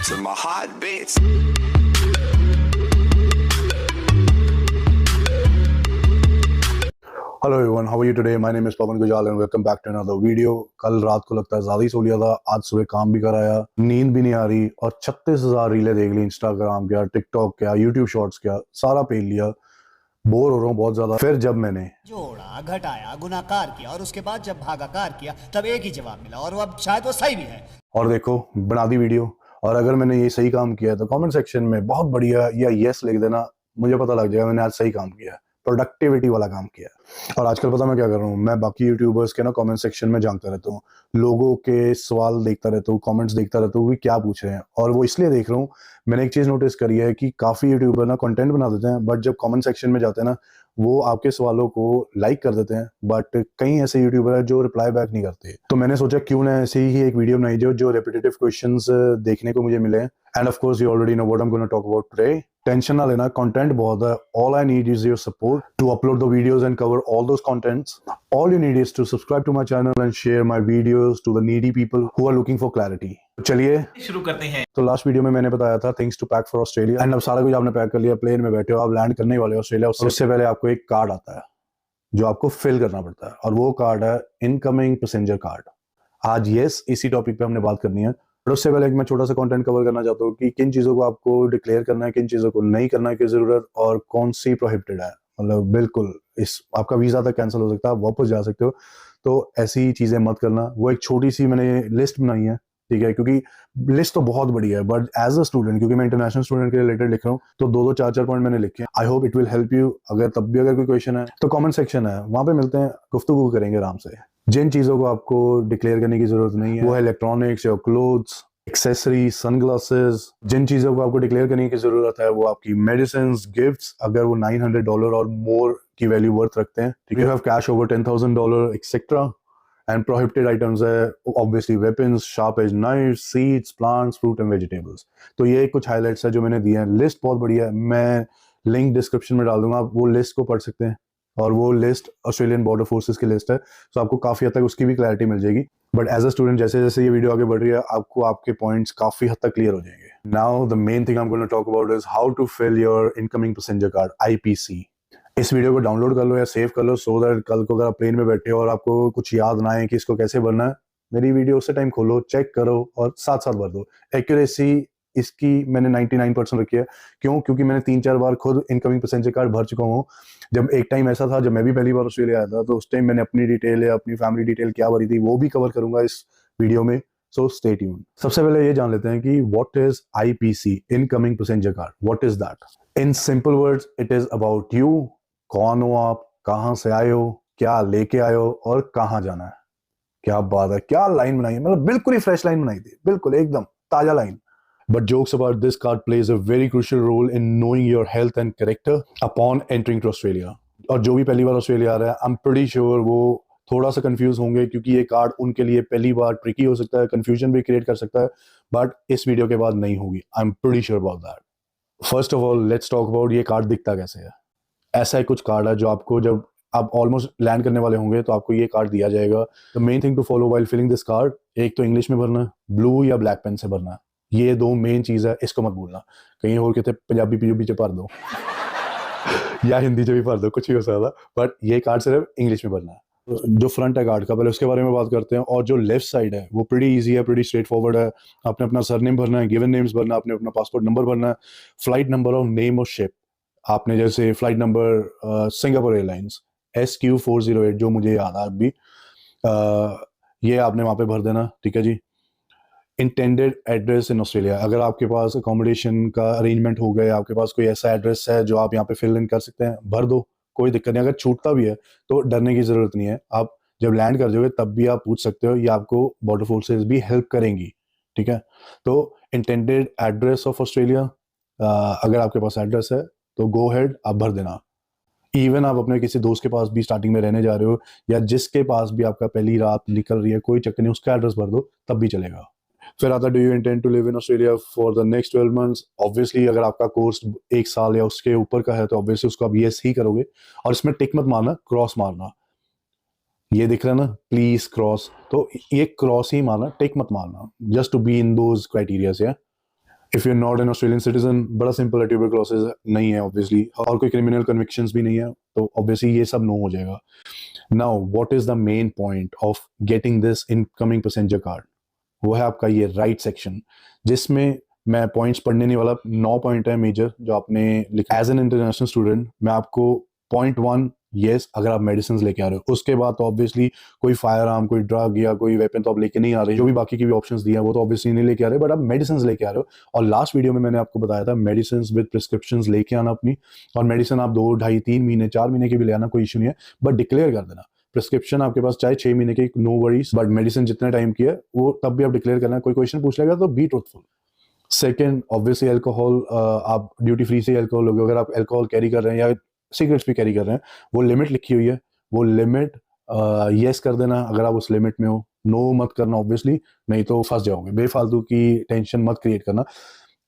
to my heartbeats. Hello everyone, how are you today? My name is Pawan Gujal and welcome back to another video. कल रात को लगता है ज़्यादा ही सो लिया था, आज सुबह काम भी कराया, नींद भी नहीं आ रही और 36,000 रीलें देख ली। इंस्टाग्राम क्या, टिकटॉक क्या, यूट्यूब शॉर्ट्स क्या, सारा पेल लिया। बोर हो रहा हूँ बहुत ज्यादा। फिर जब मैंने जोड़ा, घटाया, गुणाकार किया और उसके बाद जब भागाकार किया तब एक ही जवाब मिला और वो अब शायद वो सही भी है। और देखो बना दी वीडियो। और अगर मैंने ये सही काम किया तो कमेंट सेक्शन में बहुत बढ़िया या यस लिख देना, मुझे पता लग जाएगा मैंने आज सही काम किया, प्रोडक्टिविटी वाला काम किया। और आजकल पता मैं क्या कर रहा हूँ, मैं बाकी यूट्यूबर्स के ना कमेंट सेक्शन में झांकता रहता हूँ, लोगों के सवाल देखता रहता हूँ, कमेंट्स देखता रहता हूँ कि क्या पूछ रहे हैं। और वो इसलिए देख रहा हूँ, मैंने एक चीज नोटिस करी है कि काफी यूट्यूबर ना कंटेंट बना देते हैं, बट जब कमेंट सेक्शन में जाते हैं ना, वो आपके सवालों को लाइक कर देते हैं, बट कई ऐसे यूट्यूबर है जो रिप्लाई बैक नहीं करते। तो मैंने सोचा क्यों ना ऐसे ही एक वीडियो बनाई जो रिपीटेटिव क्वेश्चंस देखने को मुझे मिले। And of course you already know what I am gonna talk about today. Tension ना लेना, कंटेंट बहुत है। All I need is your support to upload the videos and cover all those contents. All you need is to subscribe to my channel and share my videos to the needy people who are looking for clarity. चलिए शुरू करते हैं। तो last video में मैंने बताया था things to pack for Australia, and अब सारा कुछ आपने पैक कर लिया, प्लेन में बैठे हो, आप लैंड करने वाले हो ऑस्ट्रेलिया। उससे पहले आपको एक कार्ड आता है जो आपको फिल करना पड़ता है, और वो कार्ड है इनकमिंग पैसेंजर कार्ड। आज इसी टॉपिक पे हमने बात करनी है। पर उससे पहले मैं छोटा सा कंटेंट कवर करना चाहता हूँ कि किन चीजों को आपको डिक्लेयर करना है, किन चीजों को नहीं करने की जरूरत, और कौन सी प्रोहिबिटेड है। मतलब बिल्कुल इस आपका वीजा तक कैंसिल हो सकता है, आप वापस जा सकते हो, तो ऐसी चीजें मत करना। वो एक छोटी सी मैंने लिस्ट बनाई है, ठीक है, क्योंकि लिस्ट तो बहुत बड़ी है, बट एज अ स्टूडेंट, क्योंकि मैं इंटरनेशनल स्टूडेंट के रिलेटेड लिख रहा हूँ, तो दो चार पॉइंट मैंने लिखे हैं। I hope it will help you. अगर तब भी अगर कोई क्वेश्चन है तो कमेंट सेक्शन है, वहां पे मिलते हैं, गुफ्तगू करेंगे आराम से। जिन चीजों को आपको डिक्लेयर करने की जरूरत नहीं है वो है electronics, your clothes, accessory, sunglasses. जिन चीजों को आपको डिक्लेयर करने की जरूरत है वो आपकी मेडिसिन, गिफ्ट्स, अगर वो $900 और मोर की वैल्यू वर्थ रखते हैं, you have cash over $10,000 etcetera. And prohibited items है obviously weapons, sharp edge knife, seeds, plants, fruit and vegetables. तो ये कुछ हाइलाइट्स है जो मैंने दिए हैं। लिस्ट बहुत बढ़िया है, मैं लिंक डिस्क्रिप्शन में डाल दूंगा, आप वो लिस्ट को पढ़ सकते हैं। और वो लिस्ट ऑस्ट्रेलियन बॉर्डर फोर्सेस की लिस्ट है, तो आपको काफी हद तक उसकी भी क्लैरिटी मिल जाएगी। बट एज अ स्टूडेंट जैसे जैसे ये वीडियो आगे बढ़ रही है, आपको आपके पॉइंट्स काफी हद तक क्लियर हो जाएंगे। Now the main thing I am going to talk about is how to fill your incoming passenger card, IPC। इस वीडियो को डाउनलोड कर लो या सेव कर लो, सो दैट कल को अगर आप प्लेन में बैठे हो और आपको कुछ याद ना आए कि इसको कैसे भरना है, मेरी वीडियो उसी टाइम खोलो, चेक करो और साथ साथ भर दो। एक्यूरेसी इसकी मैंने 99% रखी है। क्यों? क्योंकि मैंने 3-4 बार खुद इनकमिंग पैसेंजर कार्ड भर चुका हूँ। जब एक टाइम ऐसा था, जब मैं भी पहली बार ऑस्ट्रेलिया आया था, तो उस टाइम मैंने अपनी डिटेल या अपनी फैमिली डिटेल क्या भरी थी वो भी कवर करूंगा इस वीडियो में, सो स्टे ट्यून्ड। सबसे पहले ये जान लेते हैं कि what is IPC, incoming passenger card. What is that? In simple words, it is about you. कौन हो आप, कहां से आए हो, क्या लेके आए हो और कहां जाना है। क्या बात है, क्या लाइन बनाई है, मतलब बिल्कुल ही फ्रेश लाइन बनाई थी, बिल्कुल एकदम ताजा line. But jokes about this card plays a very crucial role in knowing your health and character upon entering to Australia. और जो भी पहली बार ऑस्ट्रेलिया आ रहा है, I'm pretty sure वो थोड़ा सा कंफ्यूज होंगे, क्योंकि ये कार्ड उनके लिए पहली बार ट्रिकी हो सकता है, कंफ्यूजन भी क्रिएट कर सकता है, बट इस वीडियो के बाद नहीं होगी। I'm pretty sure about that. First of all, let's talk about ये कार्ड दिखता कैसे है। ऐसा ही कुछ कार्ड है जो आपको जब आप ऑलमोस्ट लैंड करने वाले होंगे तो आपको ये कार्ड दिया जाएगा। The main thing to follow while filling this card, एक तो इंग्लिश में भरना है, ब्लू या ब्लैक पेन से भरना है। ये दो मेन चीज है, इसको मत भूलना। कहीं और कहते पंजाबी पीछे भर दो या हिंदी से भी भर दो, कुछ भी हो सकता, बट ये कार्ड सिर्फ इंग्लिश में भरना है। जो फ्रंट है कार्ड का, पहले उसके बारे में बात करते हैं। और जो लेफ्ट साइड है वो प्रीटी इजी है, प्रीटी स्ट्रेट फॉरवर्ड है। आपने अपना सरनेम भरना है, गिवन नेम्स भरना है, आपने अपना पासपोर्ट नंबर भरना है, फ्लाइट नंबर और नेम ऑफ शिप। आपने जैसे flight number Singapore airlines SQ408, जो मुझे याद है अभी, ये आपने वहां पे भर देना, ठीक है जी। इंटेंडेड एड्रेस इन ऑस्ट्रेलिया, अगर आपके पास अकोमोडेशन का अरेंजमेंट हो गया, आपके पास कोई ऐसा एड्रेस है जो आप यहाँ पे फिल इन कर सकते हैं, भर दो, कोई दिक्कत नहीं। अगर छूटता भी है तो डरने की जरूरत नहीं है, आप जब लैंड कर जाओगे तब भी आप पूछ सकते हो, या आपको बॉर्डर फोर्सेस भी हेल्प करेंगी, ठीक है। तो इंटेंडेड एड्रेस ऑफ ऑस्ट्रेलिया, अगर आपके पास एड्रेस है तो गो हेड, आप भर देना। इवन आप अपने किसी दोस्त के पास भी स्टार्टिंग में रहने जा रहे हो, या जिसके पास भी आपका पहली रात निकल रही है, कोई चक्कर नहीं, उसका एड्रेस भर दो, तब भी चलेगा। फिर आता do you intend to live in Australia for the next 12 months. Obviously अगर आपका कोर्स 1 साल या उसके ऊपर का है तो ऑब्वियसली उसको आप यस ही करोगे, और इसमें टिक मत मारना, क्रॉस मारना। ये दिख रहा है ना, प्लीज क्रॉस, तो ये क्रॉस ही मारना, टिक मत मारना, just to be in those criterias. या if you are not an Australian citizen, बड़ा सिंपल है, ट्यूबरक्लोसिस नहीं है ऑब्वियसली, और कोई क्रिमिनल कन्विक्शंस भी नहीं है, तो ऑब्वियसली ये सब नो हो जाएगा। Now what is the main point of getting this incoming passenger card? वो है आपका ये राइट सेक्शन, जिसमें मैं पॉइंट्स पढ़ने नहीं वाला, 9 पॉइंट है मेजर जो आपने लिखा। एज एन इंटरनेशनल स्टूडेंट मैं आपको पॉइंट 1 यस, अगर आप मेडिसिन लेके आ रहे हो, उसके बाद तो ऑब्वियसली कोई फायर आर्म, कोई ड्रग या कोई वेपन तो आप लेके नहीं आ रहे, जो भी बाकी की भी ऑप्शंस दिया वो तो ऑब्वियसली नहीं लेके आ रहे, बट आप मेडिसिन लेके आ रहे हो। और लास्ट वीडियो में मैंने आपको बताया था मेडिसिन विद प्रिस्क्रिप्शन लेके आना अपनी, और मेडिसिन आप 2, ढाई, 3 महीने, 4 महीने की भी ले आना, कोई इशू नहीं है, बट डिक्लेयर कर देना। प्रिस्क्रिप्शन आपके पास चाहे 6 महीने की, नो वरीज, बट मेडिसिन जितने टाइम की है वो तब भी आप डिक्लेयर करना है। कोई क्वेश्चन पूछ लेगा तो be truthful. Second, obviously alcohol, आप ड्यूटी फ्री से अल्कोहल लोगे, अगर आप अल्कोहल कैरी कर रहे हैं या सिगरेट्स भी कैरी कर रहे हैं, वो लिमिट लिखी हुई है, वो लिमिट यस कर देना अगर आप उस लिमिट में हो, नो मत करना ऑब्वियसली, नहीं तो फंस जाओगे। बेफालतू की टेंशन मत क्रिएट करना।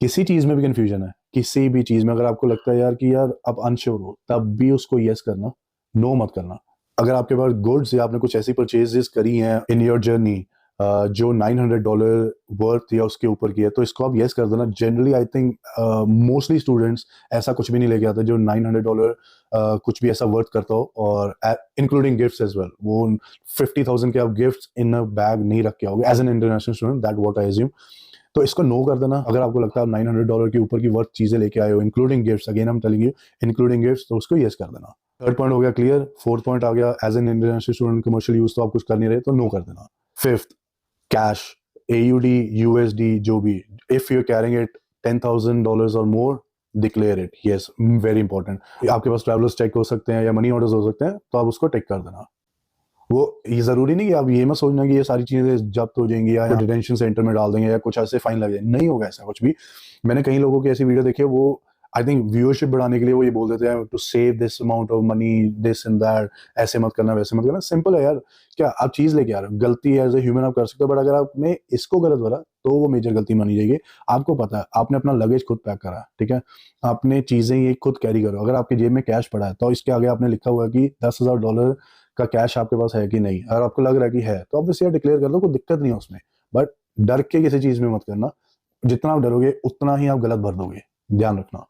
किसी चीज में भी कंफ्यूजन है, किसी भी चीज में अगर आपको लगता है यार कि यार आप अनश्योर हो, तब भी उसको यस करना, नो मत करना। अगर आपके पास गुड्स या आपने कुछ ऐसी परचेजेस करी हैं इन योर जर्नी जो $900 वर्थ या उसके ऊपर की है, तो इसको आप यस कर देना। Generally I think mostly students ऐसा कुछ भी नहीं लेके आते जो $900 कुछ भी ऐसा वर्थ करता हो, और इंक्लूडिंग गिफ्ट्स एज वेल। वो 50,000 के आप गिफ्ट्स इन अ बैग नहीं रख के आओगे as an international student, that what I assume. तो इसको नो कर देना। अगर आपको लगता है आप $900 के ऊपर की वर्थ चीजें लेके आए हो, including gifts, again I am telling you, including gifts, तो उसको यस कर देना। थर्ड पॉइंट हो गया क्लियर। फोर्थ पॉइंट आ गया, as an international student commercial use तो आप कुछ कर नहीं रहे, तो नो कर देना। फिफ्थ, कैश, AUD, USD, जो भी, if you are carrying it $10,000 और more, declare it, yes, very important. आपके पास ट्रैवलर्स चेक हो सकते हैं या मनी ऑर्डर्स हो सकते हैं, तो आप उसको टिक कर देना। वो ये जरूरी नहीं कि आप ये मत सोचना कि ये सारी चीजें जब्त हो जाएंगी या डिटेंशन सेंटर में डाल देंगे या कुछ ऐसे फाइन लग जाएंगे, नहीं होगा ऐसा कुछ भी। मैंने कई लोगों की ऐसी वीडियो देखी है, वो आई थिंक व्यूअरशिप बढ़ाने के लिए वो ये बोल देते हैं to save this amount of money, this and that, ऐसे मत करना, वैसे मत करना। सिंपल है यार, क्या आप चीज लेके आ रहे हो, गलती एज ए ह्यूमन आप कर सकते हो, बट अगर आपने इसको गलत भरा तो वो मेजर गलती मानी जाएगी। आपको पता है आपने अपना लगेज खुद पैक करा है, ठीक है, आपने चीजें ये खुद कैरी करो। अगर आपके जेब में कैश पड़ा है तो इसके आगे आपने लिखा हुआ है कि $10,000 का कैश आपके पास है कि नहीं। अगर आपको लग रहा है कि है तो ऑब्वियसली डिक्लेयर कर दो, कोई दिक्कत नहीं है उसमें, बट डर के किसी चीज में मत करना। जितना आप डरोगे उतना ही आप गलत भर दोगे, ध्यान रखना।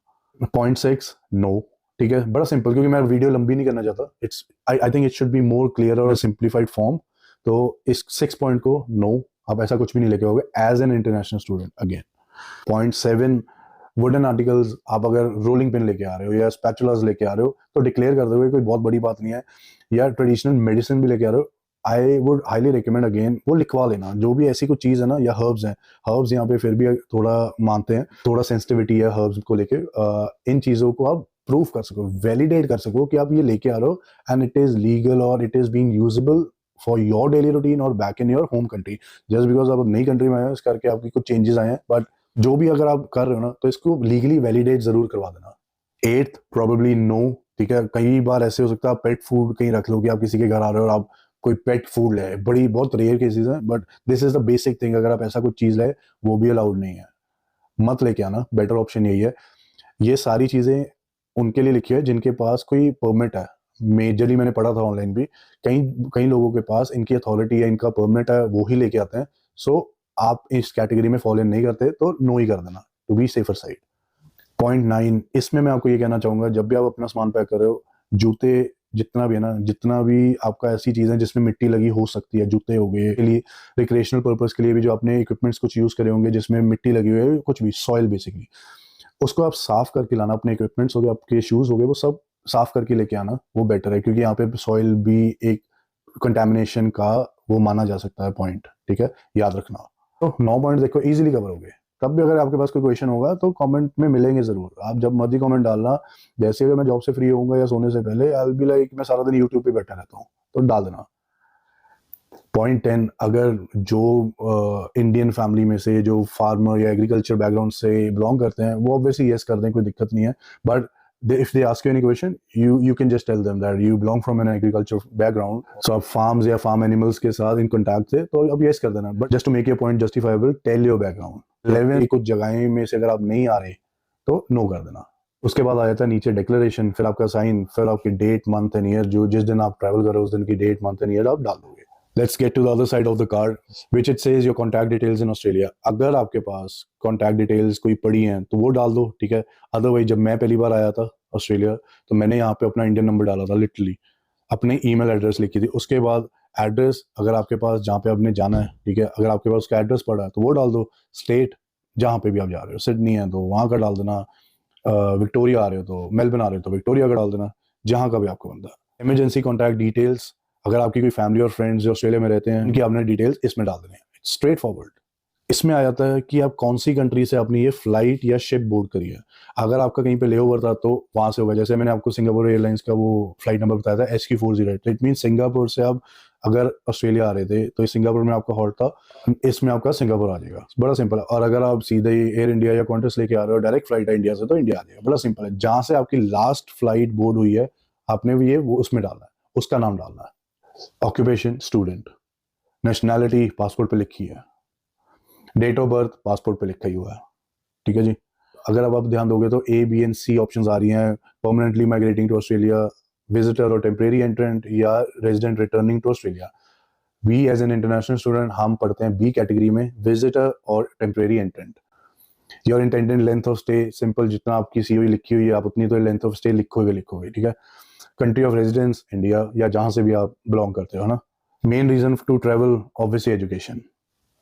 पॉइंट 6, नो, ठीक है, बड़ा सिंपल, क्योंकि मैं वीडियो लंबी नहीं करना चाहता। It's I think it should be more clear और सिंप्लीफाइड फॉर्म। तो इस 6 पॉइंट को नो, आप ऐसा कुछ भी नहीं लेके आओगे as an international student. Again point 7, wooden articles, आप अगर रोलिंग पिन लेके आ रहे हो या स्पैचुलास लेके आ रहे हो तो डिक्लेयर कर दोगे, कोई बहुत बड़ी बात नहीं है। या ट्रेडिशनल मेडिसिन भी लेके आ रहे हो, I would highly recommend again वो लिखवा लेना। जो भी ऐसी कुछ चीज़ है ना, या हर्ब्स हैं, हर्ब्स यहाँ पे फिर भी थोड़ा मानते हैं, थोड़ा सेंसिटिविटी है हर्ब्स को लेके। इन चीज़ों को आप प्रूव कर सको, वैलिडेट कर सको कि आप ये लेके आ रहे हो एंड इट इज़ लीगल और it is being usable for your daily routine और back in your home country. Just because आप नई कंट्री में आए हो इस करके आपकी कुछ चेंजेस आए हैं, बट जो भी अगर आप कर रहे हो ना, तो इसको लीगली वैलिडेट जरूर करवा देना। 8th, प्रोबेबली नो, ठीक है। कई बार ऐसे हो सकता है आप पेट फूड कहीं रख लो, कि आप किसी के घर आ रहे हो और आप कोई पेट फूड ले, बड़ी बहुत रेयर केसेस हैं, but this is the basic thing. अगर आप ऐसा कुछ चीज ले, वो भी अलाउड नहीं है, मत लेके आना, बेटर ऑप्शन यही है। ये सारी चीजें उनके लिए लिखी है जिनके पास कोई परमिट है। मेजरली मैंने पढ़ा था ऑनलाइन भी, कई कई लोगों के पास इनकी अथॉरिटी है, इनका परमिट है, वो ही लेके आते हैं। सो आप इस कैटेगरी में फॉलो इन नहीं करते तो नो ही कर देना, to be safer side. Point 9, इसमें मैं आपको ये कहना चाहूंगा, जब भी आप अपना सामान पैक कर रहे हो, जूते जितना भी है ना, जितना भी आपका ऐसी चीजें जिसमें मिट्टी लगी हो सकती है, जूते हो गए, के लिए रिक्रिएशनल पर्पस के लिए भी जो आपने इक्विपमेंट्स कुछ यूज करे होंगे जिसमें मिट्टी लगी हुई है, कुछ भी सॉइल बेसिकली, उसको आप साफ करके लाना। अपने इक्विपमेंट्स हो गए, आपके शूज हो गए, वो सब साफ करके लेके आना, वो बेटर है, क्योंकि यहाँ पे सॉइल भी एक कंटेमिनेशन का वो माना जा सकता है पॉइंट, ठीक है, याद रखना। तो 9 पॉइंट देखो इजीली कवर हो गए। तब भी अगर आपके पास कोई क्वेश्चन होगा तो कमेंट में मिलेंगे जरूर, आप जब मर्जी कमेंट डालना। जैसे अगर मैं जॉब से फ्री होऊंगा या सोने से पहले, आई विल बी लाइक, मैं सारा दिन यूट्यूब पे बैठा रहता हूँ, तो डाल देना। पॉइंट 10, अगर जो इंडियन फैमिली में से जो फार्मर या एग्रीकल्चर बैकग्राउंड से बिलोंग करते हैं, वो ऑब्वियसली यस कर दें, कोई दिक्कत नहीं है। But if they ask you any question, you can just tell them that you belong from an agriculture background, so आप farms या farm animals के साथ in contact थे, तो अब yes कर देना। But just to make your point justifiable, tell your background। 11, कुछ जगहें में से अगर आप नहीं आ रहे तो no कर देना। उसके बाद आ जाता है नीचे डिक्लेरेशन, फिर आपका साइन, फिर आपकी डेट, मंथ एंड ईयर, जो जिस दिन आप ट्रैवल कर रहे हो उस दिन की डेट, मंथ एंड ईयर आप डाल दोगे। Let's get to the other side of the card, which it says your contact details in Australia. अगर आपके पास contact details कोई पड़ी हैं तो वो डाल दो, ठीक है. अदरवाइज जब मैं पहली बार आया था ऑस्ट्रेलिया तो मैंने यहाँ पे अपना इंडियन नंबर डाला था, लिटरली अपने ईमेल एड्रेस लिखी थी. उसके बाद एड्रेस अगर आपके पास जहाँ पे आपने जाना है, ठीक है, अगर आपके पास उसका एड्रेस पड़ा है तो वो डाल दो. स्टेट जहाँ पे भी आप जा रहे हो, सिडनी है तो वहाँ का डाल देना, विक्टोरिया आ रहे हो तो मेलबर्न आ रहे हो तो विक्टोरिया का डाल देना, जहाँ का भी आपको बनता है. इमरजेंसी कॉन्टैक्ट डिटेल्स, अगर आपकी कोई फैमिली और फ्रेंड्स जो ऑस्ट्रेलिया में रहते हैं उनकी आपने डिटेल्स इसमें डाल देनी है. Straight forward. इसमें आ जाता है कि आप कौन सी कंट्री से आपने ये फ्लाइट या शिप बोर्ड करी है. अगर आपका कहीं पे लेओवर था तो वहां से होगा. जैसे मैंने आपको सिंगापुर एयरलाइंस का वो फ्लाइट नंबर बताया था SQ408. इट मीन सिंगापुर से आप अगर ऑस्ट्रेलिया आ रहे थे तो सिंगापुर में आपका हॉल्ट था, इसमें आपका सिंगापुर आ जाएगा. बड़ा सिंपल है. और अगर आप सीधे एयर इंडिया या क्वांटस लेके आ रहे हो, डायरेक्ट फ्लाइट है इंडिया से, तो इंडिया आ जाएगा. बड़ा सिंपल है. जहां से आपकी लास्ट फ्लाइट बोर्ड हुई है आपने भी ये वो उसमें डालना है, उसका नाम डालना है. ऑक्यूपेशन स्टूडेंट, नेशनैलिटी पासपोर्ट पे लिखी है, डेट ऑफ बर्थ पासपोर्ट पे लिखा ही हुआ है, ठीक है जी. अगर अब आप ध्यान दोगे तो A, B and C options आ रही हैं. Permanently migrating to Australia, visitor और टेम्परेरी एंट्रेंट, या resident returning to Australia. B as an international student हम पढ़ते हैं B कैटेगरी में, विजिटर और temporary entrant. Your intended length of stay, simple जितना आपकी COE लिखी हुई है आप उतनी तो लेंथ ऑफ स्टे लिखोगे, ठीक है. कंट्री ऑफ रेजिडेंस इंडिया या जहां से भी आप बिलोंग करते हो ना. Main reason to travel obviously education.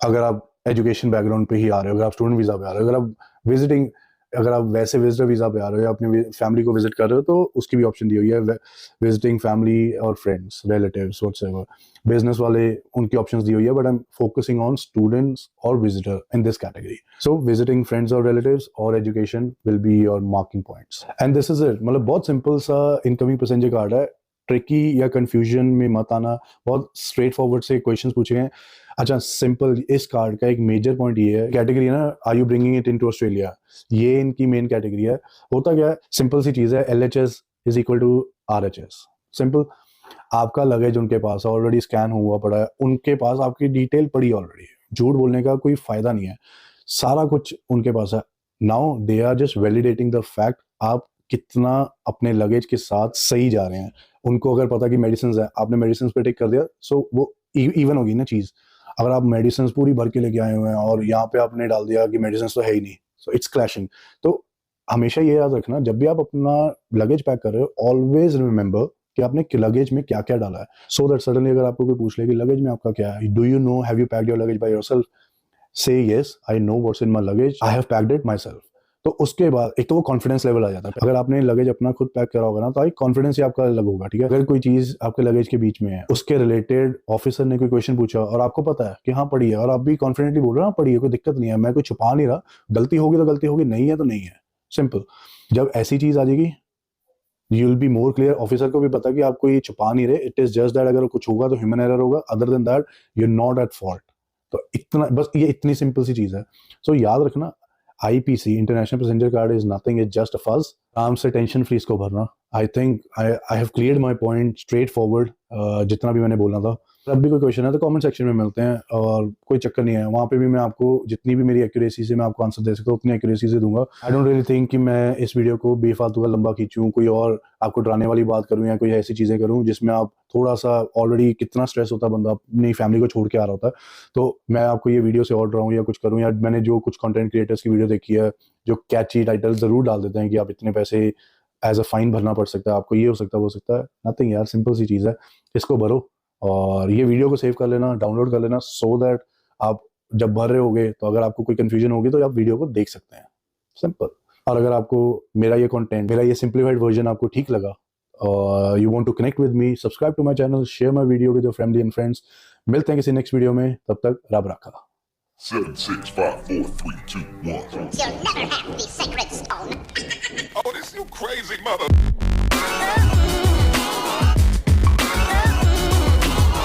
अगर आप एजुकेशन बैकग्राउंड पे ही आ रहे हो, अगर आप स्टूडेंट वीजा पे आ रहे हो, अगर आप वैसे विजिटर वीजा पे आ रहे हो या अपनी फैमिली को विजिट कर रहे हो तो उसकी भी ऑप्शन दी हुई है. विजिटिंग फैमिली और फ्रेंड्स, रिलेटिव्स, व्हाटसएवर. बिजनेस वाले उनकी ऑप्शंस दी हुई है, but I am focusing on students और visitor in this category. So visiting friends और रिलेटिव्स और education will be your marking points. And this is it. मतलब बहुत सिंपल सा इनकमिंग पैसेंजर कार्ड है. ट्रिकी या कंफ्यूजन में मत आना. बहुत स्ट्रेट फॉरवर्ड से क्वेश्चंस पूछे हैं. अच्छा, सिंपल इस कार्ड का एक मेजर पॉइंट ये है, कैटेगरी है ना, are you bringing it into Australia, ये इनकी मेन कैटेगरी है. होता क्या है, सिंपल सी चीज है, LHS is equal to RHS. Simple. आपका लगेज उनके पास ऑलरेडी स्कैन हुआ पड़ा है, उनके पास आपकी डिटेल पड़ी ऑलरेडी है. झूठ बोलने का कोई फायदा नहीं है, सारा कुछ उनके पास है. Now they are just validating the fact आप कितना अपने लगेज के साथ सही जा रहे हैं. उनको अगर पता कि मेडिसिन है, आपने मेडिसिन पे टिक कर दिया, सो वो इवन होगी ना चीज. अगर आप मेडिसिन पूरी भर के लेके आए हुए हैं और यहाँ पे आपने डाल दिया कि मेडिसिन तो है ही नहीं, सो इट्स क्लैशिंग. तो हमेशा ये याद रखना, जब भी आप अपना लगेज पैक कर रहे हो, ऑलवेज रिमेंबर कि आपने लगेज में क्या क्या डाला है. सो दैट सडनली अगर आपको कोई पूछ ले कि लगेज में आपका क्या है, do you know, have you packed your luggage by yourself, say yes, I know what's in my luggage, I have packed it myself. तो उसके बाद एक तो वो कॉन्फिडेंस लेवल आ जाता है. अगर आपने लगेज अपना खुद पैक करा होगा ना तो कॉन्फिडेंस ही आपका अलग होगा, ठीक है. अगर कोई चीज आपके लगेज के बीच में है, उसके रिलेटेड ऑफिसर ने कोई क्वेश्चन पूछा और आपको पता है कि हाँ पड़ी है, और आप भी कॉन्फिडेंटली बोल रहे हो हाँ पड़ी है, कोई दिक्कत नहीं है, मैं कोई छुपा नहीं रहा, गलती होगी तो गलती होगी, नहीं है तो नहीं है. सिंपल. जब ऐसी चीज आ जाएगी you will be more clear. Officer को भी पता कि आप कोई छुपा नहीं रहे. इट इज जस्ट दैट अगर कुछ होगा तो ह्यूमन एरर होगा, other than that you are not at fault. तो इतना बस, ये इतनी सिंपल सी चीज है. सो याद रखना, IPC international passenger card is nothing, is just a fudge. आराम से टेंशन फ्री इसको भरना. I think I have cleared my point straight forward, जितना भी मैंने बोलना था. अब भी कोई क्वेश्चन है तो कमेंट सेक्शन में मिलते हैं, और कोई चक्कर नहीं है, वहाँ पे भी मैं आपको जितनी भी मेरी एक्यूरेसी से मैं आपको आंसर दे सकता हूँ उतनी एक्यूरेसी से दूंगा. आई डोंट रियली थिंक कि मैं इस वीडियो को बेफालतू का लंबा खींचूं, कोई और आपको डराने वाली बात करूं या कोई ऐसी चीजें करूं जिसमें आप थोड़ा सा, ऑलरेडी कितना स्ट्रेस होता है बंदा अपनी फैमिली को छोड़ के आ रहा होता है, तो मैं आपको ये वीडियो से और डराऊं या कुछ करूं. या मैंने जो कुछ कंटेंट क्रिएटर्स की वीडियो देखी है जो कैची टाइटल जरूर डाल देते हैं कि आप इतने पैसे एज अ फाइन भरना पड़ सकता है, आपको ये हो सकता है वो हो सकता है. नथिंग यार, सिंपल सी चीज है, इसको भरो. और ये वीडियो को सेव कर लेना, डाउनलोड कर लेना, सो दैट आप जब भर रहे होगे तो अगर आपको कोई कंफ्यूजन होगी तो आप वीडियो को देख सकते हैं. सिंपल. और अगर आपको मेरा ये कंटेंट, मेरा ये सिंप्लीफाइड वर्जन आपको ठीक लगा और you want to connect with me, subscribe to my channel, share my video with your family and friends. मिलते हैं किसी नेक्स्ट वीडियो में, तब तक रब रखा. 7, 6, 5, 4, 3, 2, 1. You'll never have the sacred stone. Oh, this you crazy mother.